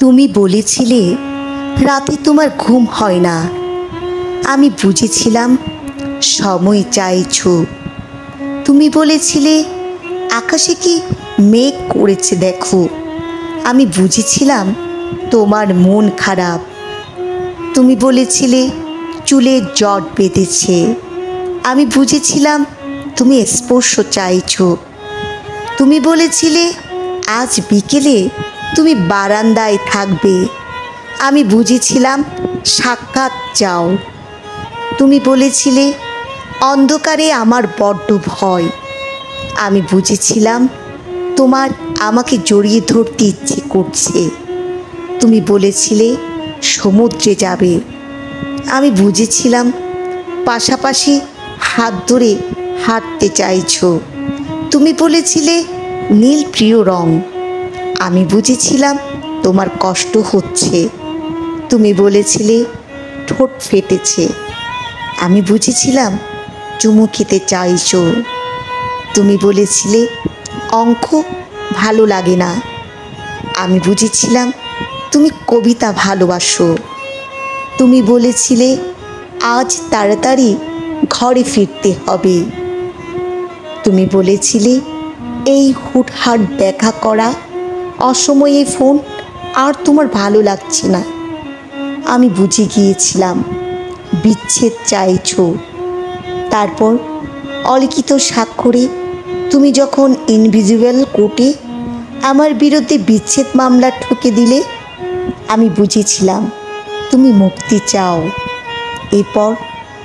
তুমি বলেছিলে রাতে তোমার ঘুম হয় না। আমি বুঝেছিলাম সময় চাইছো। তুমি বলেছিলে আকাশে কি মেঘ করেছে দেখো। আমি বুঝেছিলাম তোমার মন খারাপ। তুমি বলেছিলে চুলে জট বেঁধেছে। আমি বুঝেছিলাম তুমি স্পর্শ চাইছো। তুমি বলেছিলে আজ বিকেলে তুমি বারান্দায় থাকবে। আমি বুঝেছিলাম সাক্ষাৎ চাও। তুমি বলেছিলে অন্ধকারে আমার বড্ড ভয়। আমি বুঝেছিলাম তোমার আমাকে জড়িয়ে ধরতে ইচ্ছে করছে। তুমি বলেছিলে সমুদ্রে যাবে। আমি বুঝেছিলাম পাশাপাশি হাত ধরে হাঁটতে চাইছো। তুমি বলেছিলে নীল প্রিয় রং। আমি বুঝেছিলাম তোমার কষ্ট হচ্ছে। তুমি বলেছিলে ঠোঁট ফেটেছে। আমি বুঝেছিলাম চুমু খেতে চাইছো। তুমি বলেছিলে অঙ্ক ভালো লাগে না। আমি বুঝেছিলাম তুমি কবিতা ভালোবাসো। তুমি বলেছিলে আজ তাড়াতাড়ি ঘরে ফিরতে হবে। তুমি বলেছিলে এই হুটহাট দেখা করা, অসময়ে ফোন আর তোমার ভালো লাগছে না। আমি বুঝে গিয়েছিলাম বিচ্ছেদ চাইছো। তারপর অলিখিত স্বাক্ষরে তুমি যখন ইনভিজিবল কোর্টে আমার বিরুদ্ধে বিচ্ছেদ মামলা ঠুকে দিলে, আমি বুঝেছিলাম তুমি মুক্তি চাও। এরপর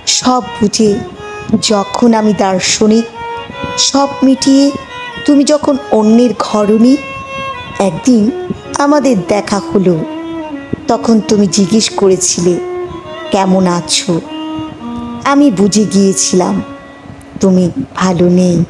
সব বুঝে যখন আমি দার্শনিক, সব মিটিয়ে তুমি যখন অন্যের ঘরণী, একদিন আমাদের দেখা হলো। তখন তুমি জিজ্ঞেস করেছিলে কেমন আছো। আমি বুঝে গিয়েছিলাম তুমি ভালো নেই।